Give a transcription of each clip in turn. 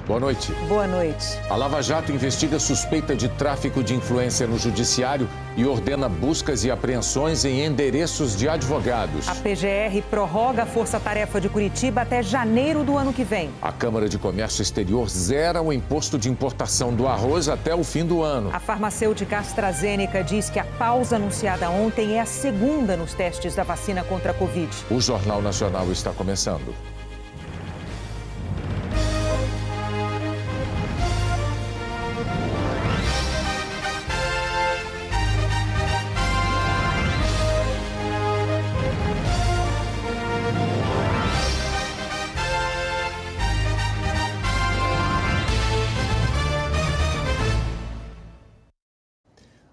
Boa noite. Boa noite. A Lava Jato investiga suspeita de tráfico de influência no judiciário e ordena buscas e apreensões em endereços de advogados. A PGR prorroga a Força-Tarefa de Curitiba até janeiro do ano que vem. A Câmara de Comércio Exterior zera o imposto de importação do arroz até o fim do ano. A farmacêutica AstraZeneca diz que a pausa anunciada ontem é a segunda nos testes da vacina contra a Covid. O Jornal Nacional está começando.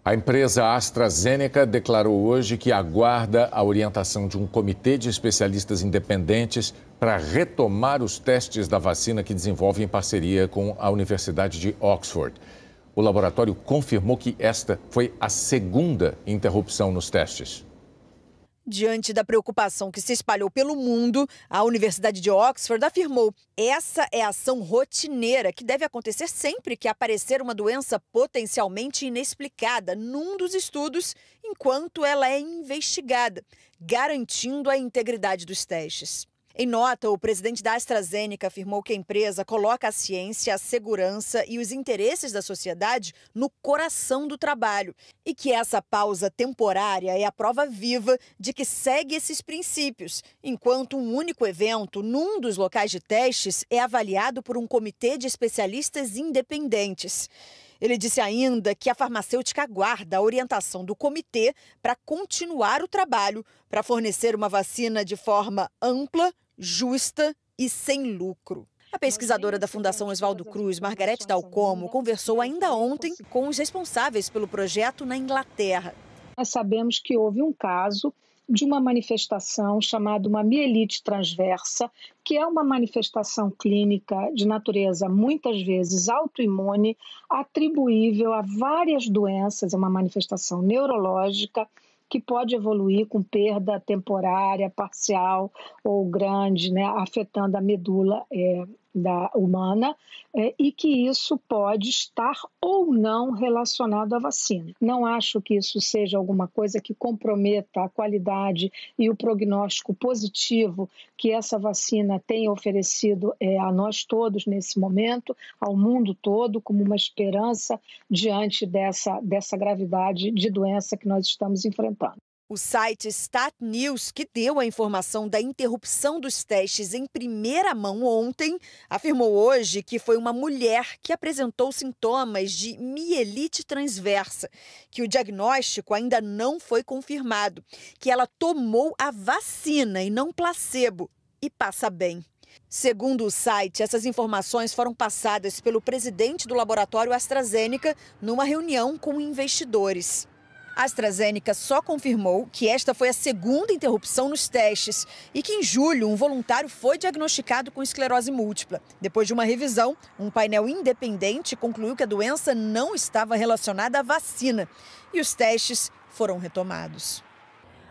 A empresa AstraZeneca declarou hoje que aguarda a orientação de um comitê de especialistas independentes para retomar os testes da vacina que desenvolve em parceria com a Universidade de Oxford. O laboratório confirmou que esta foi a segunda interrupção nos testes. Diante da preocupação que se espalhou pelo mundo, a Universidade de Oxford afirmou: essa é a ação rotineira que deve acontecer sempre que aparecer uma doença potencialmente inexplicada num dos estudos, enquanto ela é investigada, garantindo a integridade dos testes. Em nota, o presidente da AstraZeneca afirmou que a empresa coloca a ciência, a segurança e os interesses da sociedade no coração do trabalho e que essa pausa temporária é a prova viva de que segue esses princípios, enquanto um único evento num dos locais de testes é avaliado por um comitê de especialistas independentes. Ele disse ainda que a farmacêutica aguarda a orientação do comitê para continuar o trabalho para fornecer uma vacina de forma ampla, justa e sem lucro. A pesquisadora da Fundação Oswaldo Cruz, Margarete Dalcomo, conversou ainda ontem com os responsáveis pelo projeto na Inglaterra. Nós sabemos que houve um caso de uma manifestação chamada uma mielite transversa, que é uma manifestação clínica de natureza muitas vezes autoimune, atribuível a várias doenças, é uma manifestação neurológica que pode evoluir com perda temporária, parcial ou grande, né, afetando a medula humana, e que isso pode estar ou não relacionado à vacina. Não acho que isso seja alguma coisa que comprometa a qualidade e o prognóstico positivo que essa vacina tem oferecido a nós todos nesse momento, ao mundo todo, como uma esperança diante dessa gravidade de doença que nós estamos enfrentando. O site Stat News, que deu a informação da interrupção dos testes em primeira mão ontem, afirmou hoje que foi uma mulher que apresentou sintomas de mielite transversa, que o diagnóstico ainda não foi confirmado, que ela tomou a vacina e não placebo e passa bem. Segundo o site, essas informações foram passadas pelo presidente do laboratório AstraZeneca numa reunião com investidores. A AstraZeneca só confirmou que esta foi a segunda interrupção nos testes e que em julho um voluntário foi diagnosticado com esclerose múltipla. Depois de uma revisão, um painel independente concluiu que a doença não estava relacionada à vacina e os testes foram retomados.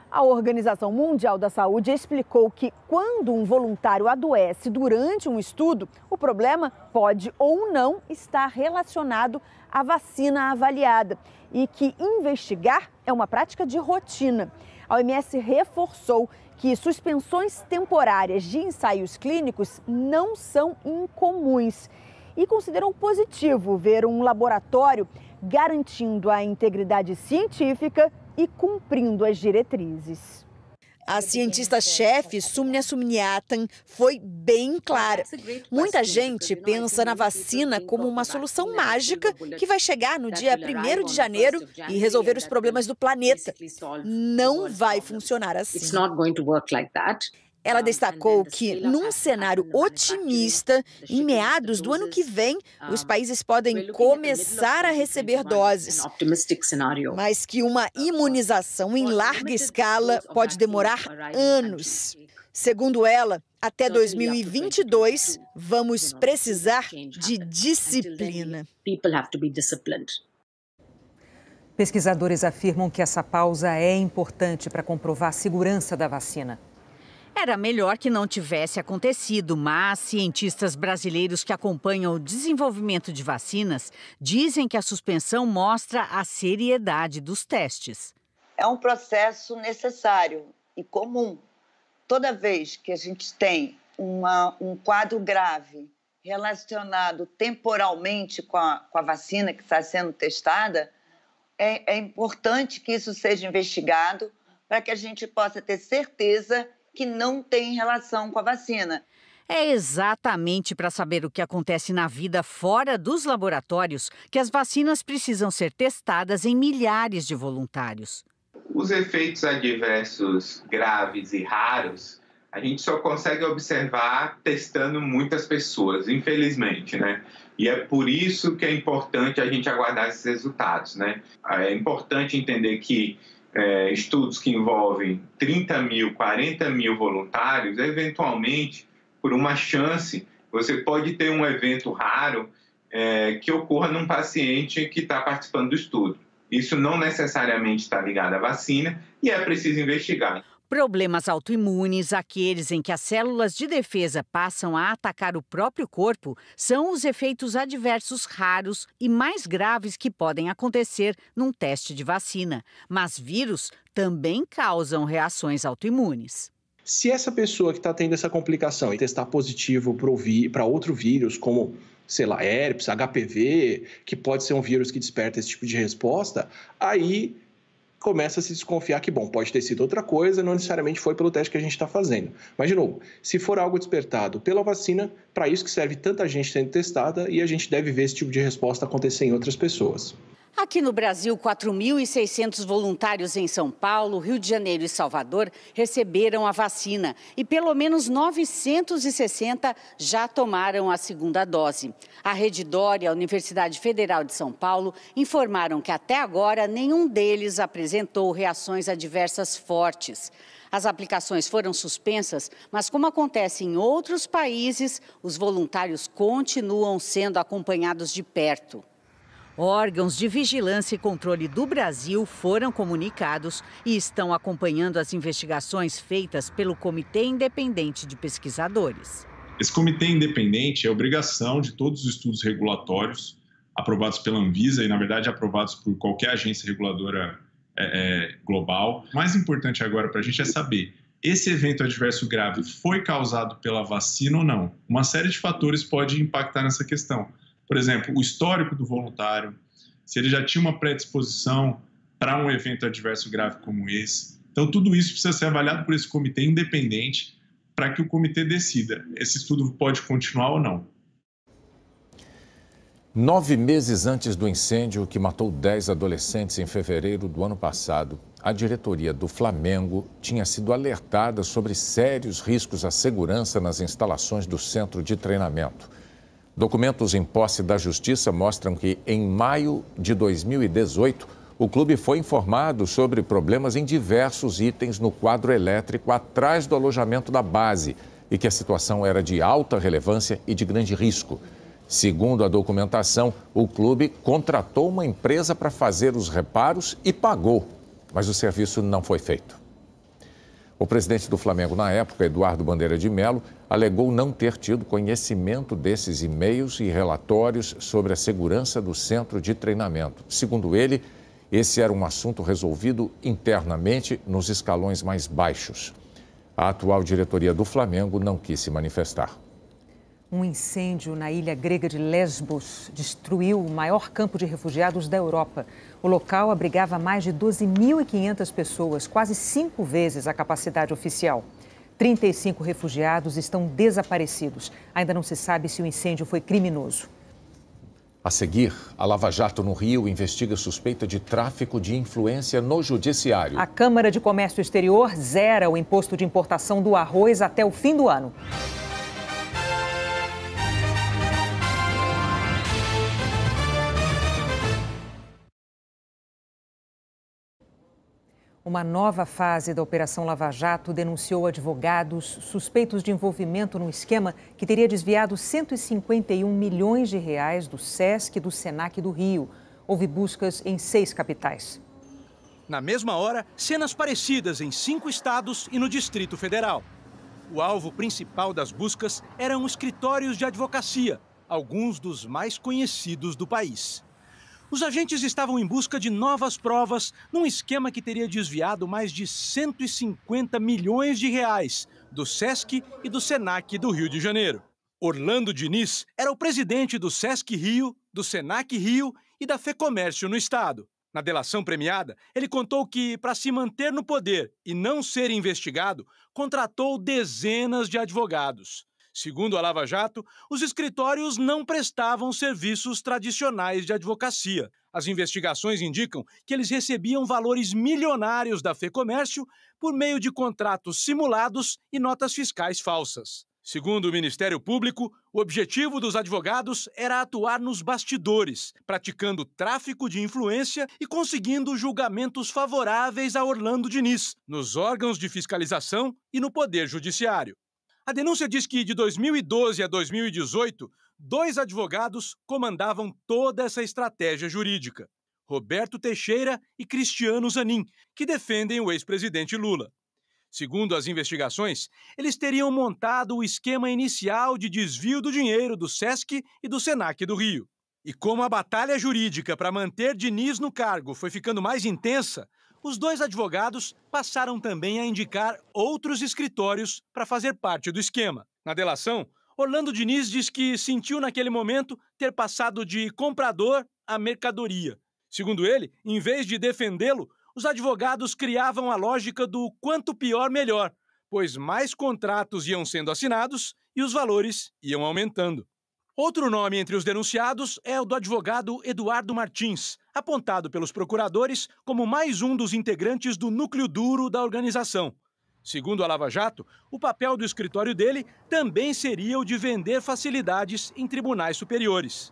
A Organização Mundial da Saúde explicou que quando um voluntário adoece durante um estudo, o problema pode ou não estar relacionado à vacina avaliada e que investigar é uma prática de rotina. A OMS reforçou que suspensões temporárias de ensaios clínicos não são incomuns e considerou positivo ver um laboratório garantindo a integridade científica e cumprindo as diretrizes. A cientista-chefe, Soumya Swaminathan, foi bem clara. Muita gente pensa na vacina como uma solução mágica que vai chegar no dia 1º de janeiro e resolver os problemas do planeta. Não vai funcionar assim. Ela destacou que, num cenário otimista, em meados do ano que vem, os países podem começar a receber doses, mas que uma imunização em larga escala pode demorar anos. Segundo ela, até 2022, vamos precisar de disciplina. Pesquisadores afirmam que essa pausa é importante para comprovar a segurança da vacina. Era melhor que não tivesse acontecido, mas cientistas brasileiros que acompanham o desenvolvimento de vacinas dizem que a suspensão mostra a seriedade dos testes. É um processo necessário e comum. Toda vez que a gente tem um quadro grave relacionado temporalmente com a vacina que está sendo testada, é importante que isso seja investigado para que a gente possa ter certeza que não tem relação com a vacina. É exatamente para saber o que acontece na vida fora dos laboratórios que as vacinas precisam ser testadas em milhares de voluntários. Os efeitos adversos graves e raros, a gente só consegue observar testando muitas pessoas, infelizmente, né? E é por isso que é importante a gente aguardar esses resultados, né? É importante entender que estudos que envolvem 30 mil, 40 mil voluntários, eventualmente, por uma chance, você pode ter um evento raro que ocorra num paciente que está participando do estudo. Isso não necessariamente está ligado à vacina e é preciso investigar. Problemas autoimunes, aqueles em que as células de defesa passam a atacar o próprio corpo, são os efeitos adversos raros e mais graves que podem acontecer num teste de vacina. Mas vírus também causam reações autoimunes. Se essa pessoa que está tendo essa complicação e testar positivo para outro vírus, como, sei lá, herpes, HPV, que pode ser um vírus que desperta esse tipo de resposta, aí começa a se desconfiar que, bom, pode ter sido outra coisa, não necessariamente foi pelo teste que a gente está fazendo. Mas, de novo, se for algo despertado pela vacina, para isso que serve tanta gente sendo testada e a gente deve ver esse tipo de resposta acontecer em outras pessoas. Aqui no Brasil, 4.600 voluntários em São Paulo, Rio de Janeiro e Salvador receberam a vacina e pelo menos 960 já tomaram a segunda dose. A Rede Dor e a Universidade Federal de São Paulo informaram que até agora nenhum deles apresentou reações adversas fortes. As aplicações foram suspensas, mas como acontece em outros países, os voluntários continuam sendo acompanhados de perto. Órgãos de vigilância e controle do Brasil foram comunicados e estão acompanhando as investigações feitas pelo Comitê Independente de Pesquisadores. Esse comitê independente é obrigação de todos os estudos regulatórios aprovados pela Anvisa e, na verdade, aprovados por qualquer agência reguladora global. O mais importante agora para a gente é saber, esse evento adverso grave foi causado pela vacina ou não? Uma série de fatores pode impactar nessa questão. Por exemplo, o histórico do voluntário, se ele já tinha uma predisposição para um evento adverso grave como esse. Então, tudo isso precisa ser avaliado por esse comitê independente para que o comitê decida esse estudo pode continuar ou não. 9 meses antes do incêndio que matou 10 adolescentes em fevereiro do ano passado, a diretoria do Flamengo tinha sido alertada sobre sérios riscos à segurança nas instalações do centro de treinamento. Documentos em posse da Justiça mostram que, em maio de 2018, o clube foi informado sobre problemas em diversos itens no quadro elétrico atrás do alojamento da base e que a situação era de alta relevância e de grande risco. Segundo a documentação, o clube contratou uma empresa para fazer os reparos e pagou, mas o serviço não foi feito. O presidente do Flamengo na época, Eduardo Bandeira de Mello, alegou não ter tido conhecimento desses e-mails e relatórios sobre a segurança do centro de treinamento. Segundo ele, esse era um assunto resolvido internamente nos escalões mais baixos. A atual diretoria do Flamengo não quis se manifestar. Um incêndio na ilha grega de Lesbos destruiu o maior campo de refugiados da Europa. O local abrigava mais de 12.500 pessoas, quase 5 vezes a capacidade oficial. 35 refugiados estão desaparecidos. Ainda não se sabe se o incêndio foi criminoso. A seguir, a Lava Jato no Rio investiga suspeita de tráfico de influência no judiciário. A Câmara de Comércio Exterior zera o imposto de importação do arroz até o fim do ano. Uma nova fase da Operação Lava Jato denunciou advogados suspeitos de envolvimento num esquema que teria desviado 151 milhões de reais do SESC e do SENAC do Rio. Houve buscas em 6 capitais. Na mesma hora, cenas parecidas em 5 estados e no Distrito Federal. O alvo principal das buscas eram escritórios de advocacia, alguns dos mais conhecidos do país. Os agentes estavam em busca de novas provas num esquema que teria desviado mais de 150 milhões de reais do SESC e do SENAC do Rio de Janeiro. Orlando Diniz era o presidente do SESC Rio, do SENAC Rio e da FEComércio no estado. Na delação premiada, ele contou que, para se manter no poder e não ser investigado, contratou dezenas de advogados. Segundo a Lava Jato, os escritórios não prestavam serviços tradicionais de advocacia. As investigações indicam que eles recebiam valores milionários da FEComércio por meio de contratos simulados e notas fiscais falsas. Segundo o Ministério Público, o objetivo dos advogados era atuar nos bastidores, praticando tráfico de influência e conseguindo julgamentos favoráveis a Orlando Diniz, nos órgãos de fiscalização e no Poder Judiciário. A denúncia diz que, de 2012 a 2018, 2 advogados comandavam toda essa estratégia jurídica: Roberto Teixeira e Cristiano Zanin, que defendem o ex-presidente Lula. Segundo as investigações, eles teriam montado o esquema inicial de desvio do dinheiro do SESC e do SENAC do Rio. E como a batalha jurídica para manter Diniz no cargo foi ficando mais intensa, os 2 advogados passaram também a indicar outros escritórios para fazer parte do esquema. Na delação, Orlando Diniz diz que sentiu naquele momento ter passado de comprador a mercadoria. Segundo ele, em vez de defendê-lo, os advogados criavam a lógica do quanto pior melhor, pois mais contratos iam sendo assinados e os valores iam aumentando. Outro nome entre os denunciados é o do advogado Eduardo Martins, apontado pelos procuradores como mais um dos integrantes do núcleo duro da organização. Segundo a Lava Jato, o papel do escritório dele também seria o de vender facilidades em tribunais superiores.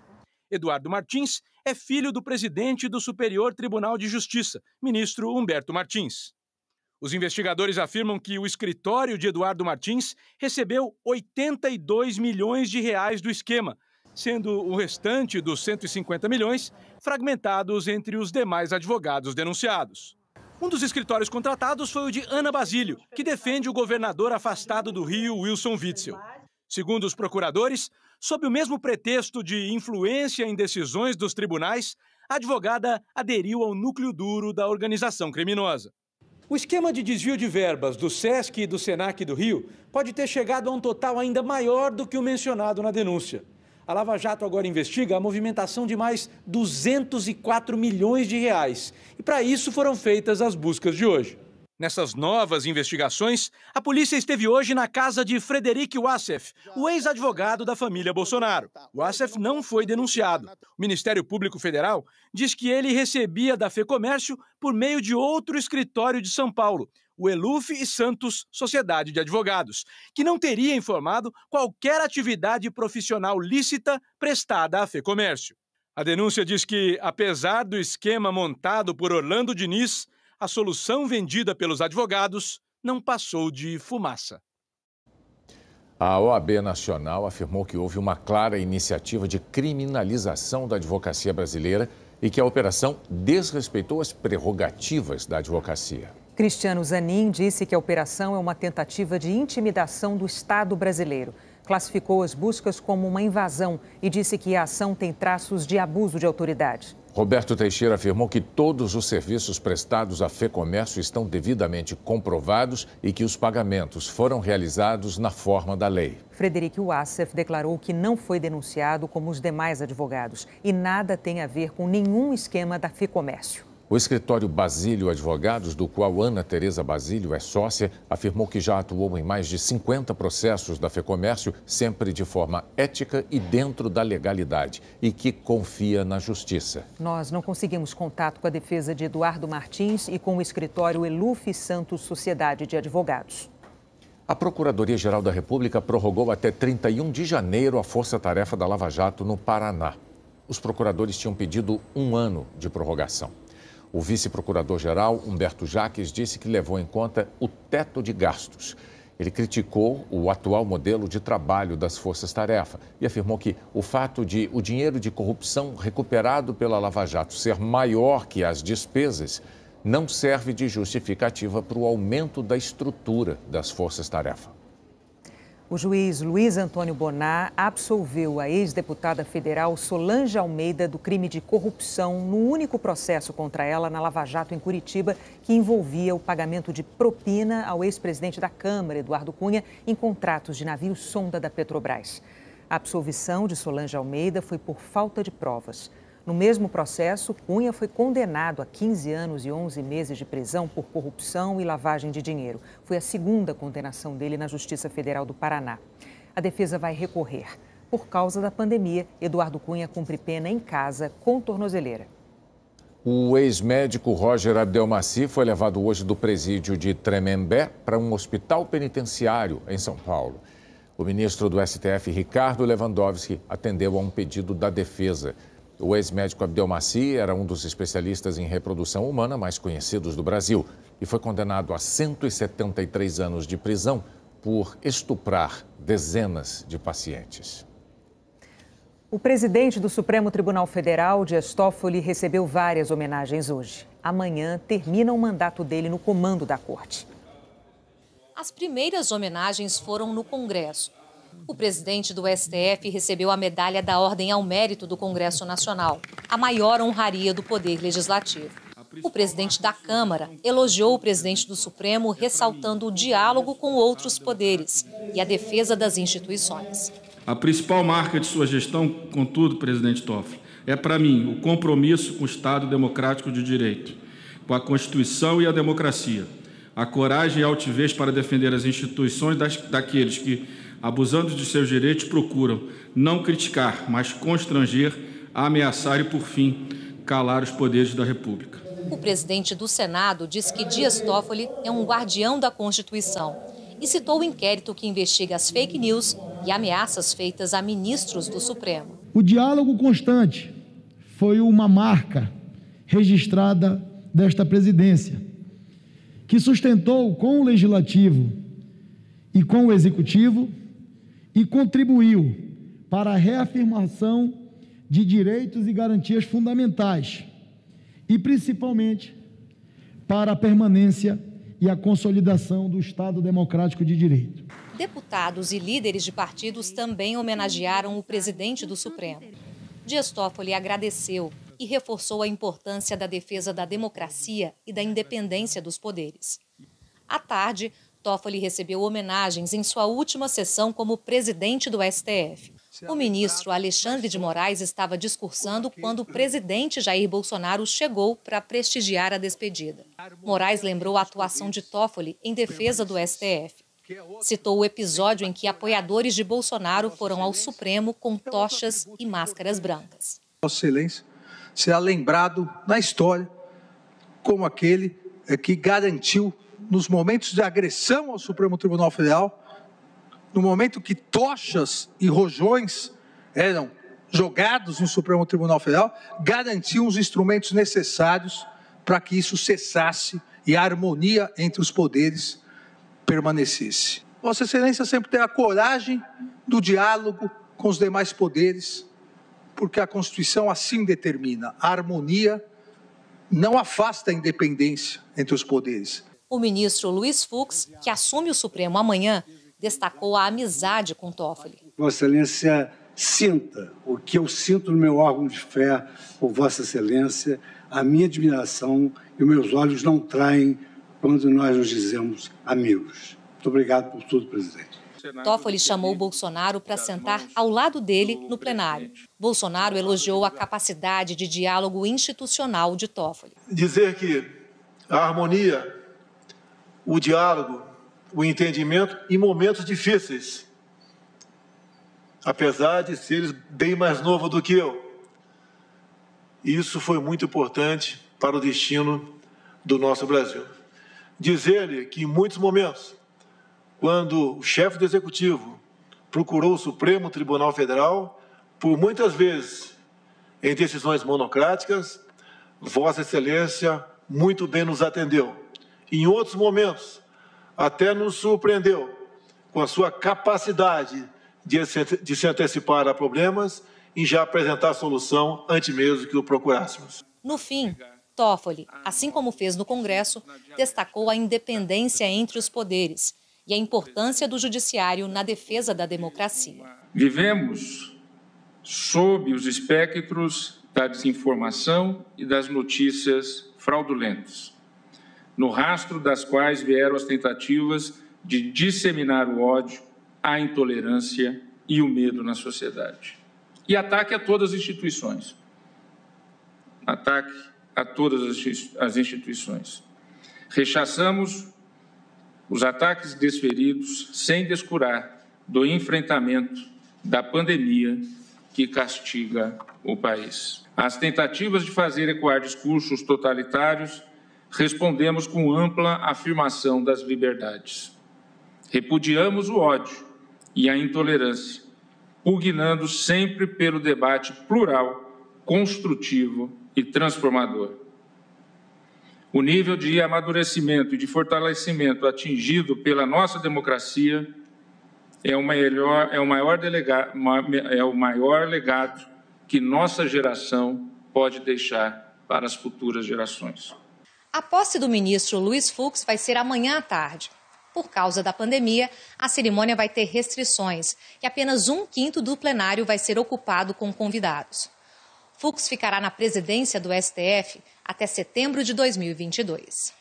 Eduardo Martins é filho do presidente do Superior Tribunal de Justiça, ministro Humberto Martins. Os investigadores afirmam que o escritório de Eduardo Martins recebeu 82 milhões de reais do esquema, sendo o restante dos 150 milhões fragmentados entre os demais advogados denunciados. Um dos escritórios contratados foi o de Ana Basílio, que defende o governador afastado do Rio, Wilson Witzel. Segundo os procuradores, sob o mesmo pretexto de influência em decisões dos tribunais, a advogada aderiu ao núcleo duro da organização criminosa. O esquema de desvio de verbas do SESC e do SENAC do Rio pode ter chegado a um total ainda maior do que o mencionado na denúncia. A Lava Jato agora investiga a movimentação de mais 204 milhões de reais. E para isso foram feitas as buscas de hoje. Nessas novas investigações, a polícia esteve hoje na casa de Frederic Wassef, o ex-advogado da família Bolsonaro. Wassef não foi denunciado. O Ministério Público Federal diz que ele recebia da FEComércio por meio de outro escritório de São Paulo, o Eluf e Santos Sociedade de Advogados, que não teria informado qualquer atividade profissional lícita prestada à FEComércio. A denúncia diz que, apesar do esquema montado por Orlando Diniz, a solução vendida pelos advogados não passou de fumaça. A OAB Nacional afirmou que houve uma clara iniciativa de criminalização da advocacia brasileira e que a operação desrespeitou as prerrogativas da advocacia. Cristiano Zanin disse que a operação é uma tentativa de intimidação do Estado brasileiro. Classificou as buscas como uma invasão e disse que a ação tem traços de abuso de autoridade. Roberto Teixeira afirmou que todos os serviços prestados à FEComércio estão devidamente comprovados e que os pagamentos foram realizados na forma da lei. Frederic Wassef declarou que não foi denunciado como os demais advogados e nada tem a ver com nenhum esquema da FEComércio. O escritório Basílio Advogados, do qual Ana Tereza Basílio é sócia, afirmou que já atuou em mais de 50 processos da FEComércio, sempre de forma ética e dentro da legalidade, e que confia na justiça. Nós não conseguimos contato com a defesa de Eduardo Martins e com o escritório Eluf Santos Sociedade de Advogados. A Procuradoria-Geral da República prorrogou até 31 de janeiro a força-tarefa da Lava Jato no Paraná. Os procuradores tinham pedido 1 ano de prorrogação. O vice-procurador-geral, Humberto Jaques, disse que levou em conta o teto de gastos. Ele criticou o atual modelo de trabalho das forças-tarefa e afirmou que o fato de o dinheiro de corrupção recuperado pela Lava Jato ser maior que as despesas não serve de justificativa para o aumento da estrutura das forças-tarefa. O juiz Luiz Antônio Bonar absolveu a ex-deputada federal Solange Almeida do crime de corrupção no único processo contra ela na Lava Jato, em Curitiba, que envolvia o pagamento de propina ao ex-presidente da Câmara, Eduardo Cunha, em contratos de navio-sonda da Petrobras. A absolvição de Solange Almeida foi por falta de provas. No mesmo processo, Cunha foi condenado a 15 anos e 11 meses de prisão por corrupção e lavagem de dinheiro. Foi a segunda condenação dele na Justiça Federal do Paraná. A defesa vai recorrer. Por causa da pandemia, Eduardo Cunha cumpre pena em casa com tornozeleira. O ex-médico Roger Abdelmaci foi levado hoje do presídio de Tremembé para um hospital penitenciário em São Paulo. O ministro do STF, Ricardo Lewandowski, atendeu a um pedido da defesa. O ex-médico Abdelmaci era um dos especialistas em reprodução humana mais conhecidos do Brasil e foi condenado a 173 anos de prisão por estuprar dezenas de pacientes. O presidente do Supremo Tribunal Federal, Dias Toffoli, recebeu várias homenagens hoje. Amanhã termina o mandato dele no comando da corte. As primeiras homenagens foram no Congresso. O presidente do STF recebeu a medalha da Ordem ao Mérito do Congresso Nacional, a maior honraria do Poder Legislativo. O presidente da Câmara elogiou o presidente do Supremo, ressaltando o diálogo com outros poderes e a defesa das instituições. A principal marca de sua gestão, contudo, presidente Toffoli, é para mim o compromisso com o Estado democrático de direito, com a Constituição e a democracia, a coragem e a altivez para defender as instituições daqueles que, abusando de seus direitos, procuram não criticar, mas constranger, ameaçar e, por fim, calar os poderes da República. O presidente do Senado disse que Dias Toffoli é um guardião da Constituição e citou o inquérito que investiga as fake news e ameaças feitas a ministros do Supremo. O diálogo constante foi uma marca registrada desta presidência, que sustentou com o Legislativo e com o Executivo e contribuiu para a reafirmação de direitos e garantias fundamentais e, principalmente, para a permanência e a consolidação do Estado democrático de direito. Deputados e líderes de partidos também homenagearam o presidente do Supremo. Dias Toffoli agradeceu e reforçou a importância da defesa da democracia e da independência dos poderes. À tarde, Toffoli recebeu homenagens em sua última sessão como presidente do STF. O ministro Alexandre de Moraes estava discursando quando o presidente Jair Bolsonaro chegou para prestigiar a despedida. Moraes lembrou a atuação de Toffoli em defesa do STF. Citou o episódio em que apoiadores de Bolsonaro foram ao Supremo com tochas e máscaras brancas. Vossa Excelência será lembrado na história como aquele que garantiu, nos momentos de agressão ao Supremo Tribunal Federal, no momento que tochas e rojões eram jogados no Supremo Tribunal Federal, garantiam os instrumentos necessários para que isso cessasse e a harmonia entre os poderes permanecesse. Vossa Excelência sempre tem a coragem do diálogo com os demais poderes, porque a Constituição assim determina. A harmonia não afasta a independência entre os poderes. O ministro Luiz Fux, que assume o Supremo amanhã, destacou a amizade com Toffoli. Vossa Excelência sinta o que eu sinto no meu órgão de fé por Vossa Excelência, a minha admiração e os meus olhos não traem quando nós nos dizemos amigos. Muito obrigado por tudo, presidente. Toffoli chamou Bolsonaro para sentar ao lado dele no plenário. Bolsonaro elogiou a capacidade de diálogo institucional de Toffoli. Dizer que a harmonia, o diálogo, o entendimento em momentos difíceis, apesar de ser bem mais novo do que eu. Isso foi muito importante para o destino do nosso Brasil. Dizer-lhe que em muitos momentos, quando o chefe do Executivo procurou o Supremo Tribunal Federal, por muitas vezes, em decisões monocráticas, Vossa Excelência muito bem nos atendeu. Em outros momentos, até nos surpreendeu com a sua capacidade de se antecipar a problemas e já apresentar a solução antes mesmo que o procurássemos. No fim, Toffoli, assim como fez no Congresso, destacou a independência entre os poderes e a importância do judiciário na defesa da democracia. Vivemos sob os espectros da desinformação e das notícias fraudulentas, no rastro das quais vieram as tentativas de disseminar o ódio, a intolerância e o medo na sociedade. E ataque a todas as instituições. Ataque a todas as instituições. Rechaçamos os ataques desferidos sem descurar do enfrentamento da pandemia que castiga o país. Às tentativas de fazer ecoar discursos totalitários, respondemos com ampla afirmação das liberdades. Repudiamos o ódio e a intolerância, pugnando sempre pelo debate plural, construtivo e transformador. O nível de amadurecimento e de fortalecimento atingido pela nossa democracia é o maior legado que nossa geração pode deixar para as futuras gerações. A posse do ministro Luiz Fux vai ser amanhã à tarde. Por causa da pandemia, a cerimônia vai ter restrições e apenas 1/5 do plenário vai ser ocupado com convidados. Fux ficará na presidência do STF até setembro de 2022.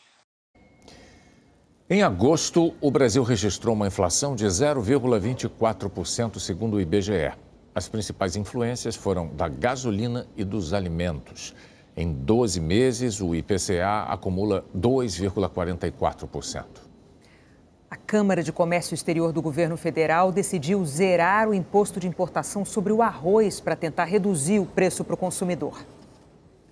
Em agosto, o Brasil registrou uma inflação de 0,24%, segundo o IBGE. As principais influências foram da gasolina e dos alimentos. Em 12 meses, o IPCA acumula 2,44%. A Câmara de Comércio Exterior do Governo Federal decidiu zerar o imposto de importação sobre o arroz para tentar reduzir o preço para o consumidor.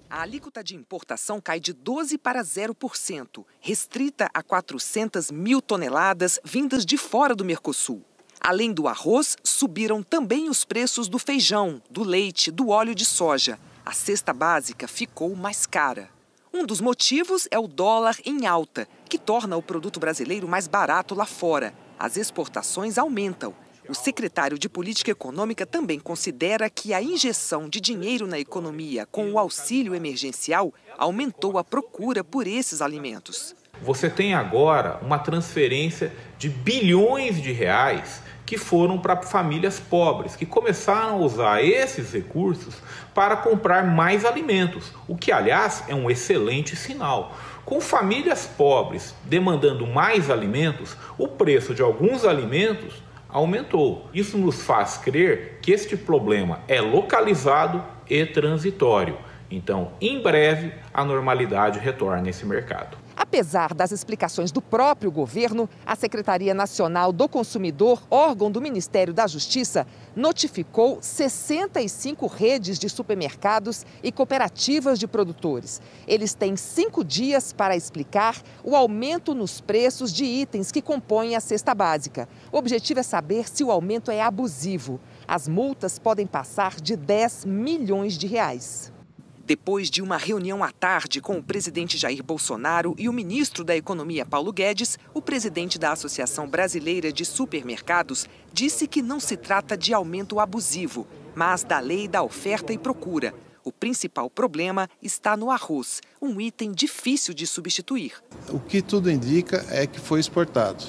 A alíquota de importação cai de 12% para 0%, restrita a 400 mil toneladas vindas de fora do Mercosul. Além do arroz, subiram também os preços do feijão, do leite, do óleo de soja. A cesta básica ficou mais cara. Um dos motivos é o dólar em alta, que torna o produto brasileiro mais barato lá fora. As exportações aumentam. O secretário de Política Econômica também considera que a injeção de dinheiro na economia com o auxílio emergencial aumentou a procura por esses alimentos. Você tem agora uma transferência de bilhões de reais que foram para famílias pobres, que começaram a usar esses recursos para comprar mais alimentos, o que, aliás, é um excelente sinal. Com famílias pobres demandando mais alimentos, o preço de alguns alimentos aumentou. Isso nos faz crer que este problema é localizado e transitório. Então, em breve, a normalidade retorna nesse mercado. Apesar das explicações do próprio governo, a Secretaria Nacional do Consumidor, órgão do Ministério da Justiça, notificou 65 redes de supermercados e cooperativas de produtores. Eles têm 5 dias para explicar o aumento nos preços de itens que compõem a cesta básica. O objetivo é saber se o aumento é abusivo. As multas podem passar de 10 milhões de reais. Depois de uma reunião à tarde com o presidente Jair Bolsonaro e o ministro da Economia, Paulo Guedes, o presidente da Associação Brasileira de Supermercados disse que não se trata de aumento abusivo, mas da lei da oferta e procura. O principal problema está no arroz, um item difícil de substituir. O que tudo indica é que foi exportado,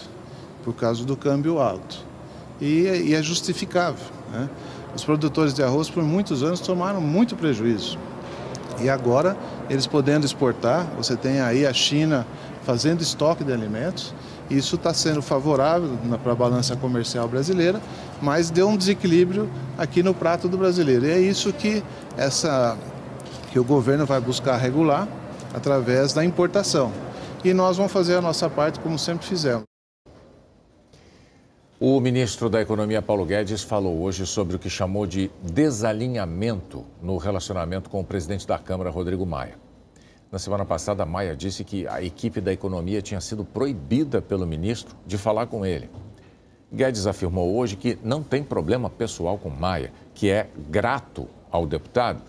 por causa do câmbio alto. E é justificável, né? Os produtores de arroz, por muitos anos, tomaram muito prejuízo. E agora, eles podendo exportar, você tem aí a China fazendo estoque de alimentos. Isso está sendo favorável para a balança comercial brasileira, mas deu um desequilíbrio aqui no prato do brasileiro. E é isso que o governo vai buscar regular através da importação. E nós vamos fazer a nossa parte como sempre fizemos. O ministro da Economia, Paulo Guedes, falou hoje sobre o que chamou de desalinhamento no relacionamento com o presidente da Câmara, Rodrigo Maia. Na semana passada, Maia disse que a equipe da Economia tinha sido proibida pelo ministro de falar com ele. Guedes afirmou hoje que não tem problema pessoal com Maia, que é grato ao deputado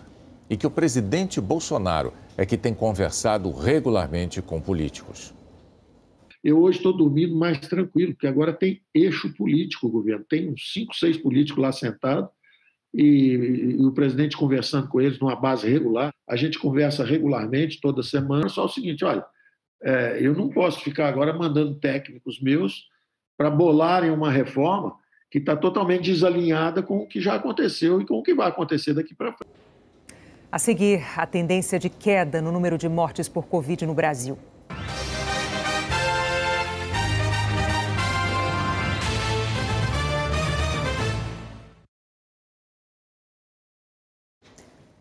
e que o presidente Bolsonaro é que tem conversado regularmente com políticos. Eu hoje estou dormindo mais tranquilo, porque agora tem eixo político o governo. Tem uns 5, 6 políticos lá sentados e o presidente conversando com eles numa base regular. A gente conversa regularmente, toda semana. Só o seguinte, olha, eu não posso ficar agora mandando técnicos meus para bolarem uma reforma que está totalmente desalinhada com o que já aconteceu e com o que vai acontecer daqui para frente. A seguir, a tendência de queda no número de mortes por Covid no Brasil.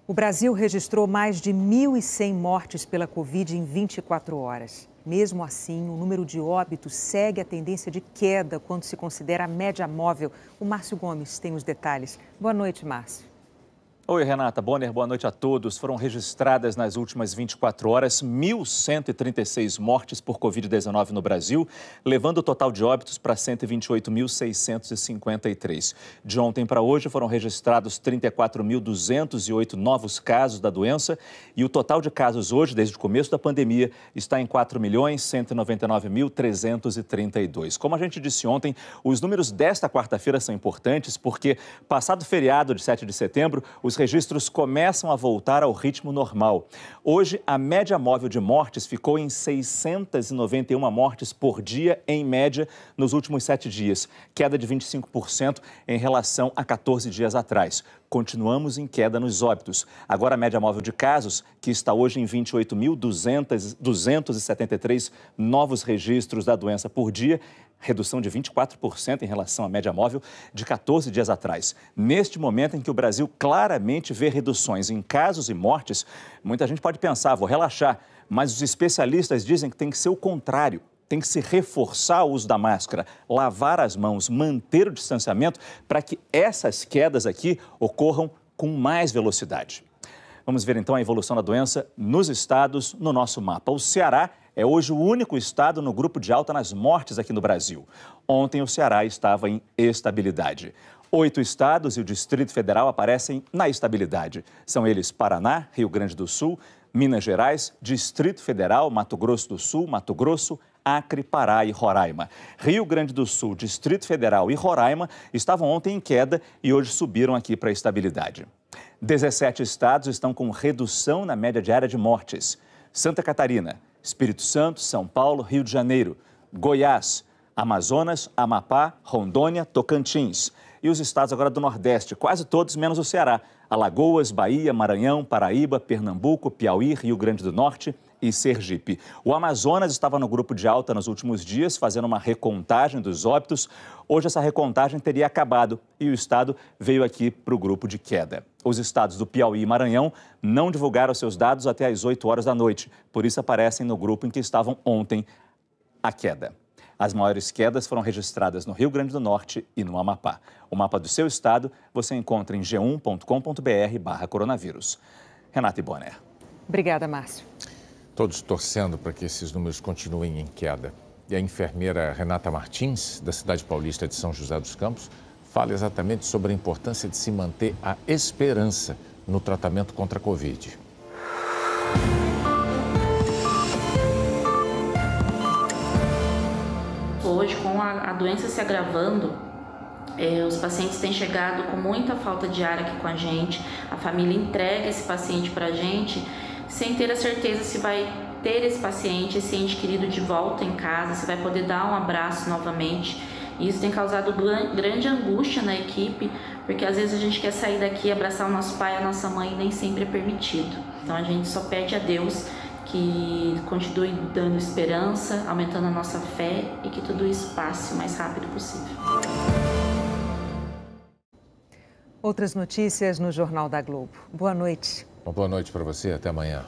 O Brasil registrou mais de 1.100 mortes pela Covid em 24 horas. Mesmo assim, o número de óbitos segue a tendência de queda quando se considera a média móvel. O Márcio Gomes tem os detalhes. Boa noite, Márcio. Oi, Renata Bonner, boa noite a todos. Foram registradas nas últimas 24 horas 1.136 mortes por Covid-19 no Brasil, levando o total de óbitos para 128.653. De ontem para hoje foram registrados 34.208 novos casos da doença e o total de casos hoje, desde o começo da pandemia, está em 4.199.332. Como a gente disse ontem, os números desta quarta-feira são importantes porque, passado o feriado de 7 de setembro, os registros começam a voltar ao ritmo normal. Hoje, a média móvel de mortes ficou em 691 mortes por dia, em média, nos últimos 7 dias, queda de 25% em relação a 14 dias atrás. Continuamos em queda nos óbitos. Agora, a média móvel de casos, que está hoje em 28.273 novos registros da doença por dia, redução de 24% em relação à média móvel de 14 dias atrás. Neste momento em que o Brasil claramente vê reduções em casos e mortes, muita gente pode pensar, vou relaxar, mas os especialistas dizem que tem que ser o contrário. Tem que se reforçar o uso da máscara, lavar as mãos, manter o distanciamento para que essas quedas aqui ocorram com mais velocidade. Vamos ver então a evolução da doença nos estados no nosso mapa. O Ceará é hoje o único estado no grupo de alta nas mortes aqui no Brasil. Ontem o Ceará estava em estabilidade. 8 estados e o Distrito Federal aparecem na estabilidade. São eles Paraná, Rio Grande do Sul, Minas Gerais, Distrito Federal, Mato Grosso do Sul, Mato Grosso, Acre, Pará e Roraima. Rio Grande do Sul, Distrito Federal e Roraima estavam ontem em queda e hoje subiram aqui para a estabilidade. 17 estados estão com redução na média diária de mortes. Santa Catarina, Espírito Santo, São Paulo, Rio de Janeiro, Goiás, Amazonas, Amapá, Rondônia, Tocantins. E os estados agora do Nordeste, quase todos menos o Ceará. Alagoas, Bahia, Maranhão, Paraíba, Pernambuco, Piauí, Rio Grande do Norte e Sergipe. O Amazonas estava no grupo de alta nos últimos dias, fazendo uma recontagem dos óbitos. Hoje essa recontagem teria acabado e o estado veio aqui para o grupo de queda. Os estados do Piauí e Maranhão não divulgaram seus dados até às 8 horas da noite, por isso aparecem no grupo em que estavam ontem a queda. As maiores quedas foram registradas no Rio Grande do Norte e no Amapá. O mapa do seu estado você encontra em g1.com.br/coronavírus. Renata Bonner. Obrigada, Márcio. Todos torcendo para que esses números continuem em queda. E a enfermeira Renata Martins, da cidade paulista de São José dos Campos, fala exatamente sobre a importância de se manter a esperança no tratamento contra a Covid. Hoje, com a doença se agravando, os pacientes têm chegado com muita falta de ar aqui com a gente. A família entrega esse paciente para a gente sem ter a certeza se vai ter esse paciente, esse ente querido de volta em casa, se vai poder dar um abraço novamente. E isso tem causado grande angústia na equipe, porque às vezes a gente quer sair daqui, abraçar o nosso pai, a nossa mãe, e nem sempre é permitido. Então a gente só pede a Deus que continue dando esperança, aumentando a nossa fé e que tudo isso passe o mais rápido possível. Outras notícias no Jornal da Globo. Boa noite. Uma boa noite para você, até amanhã.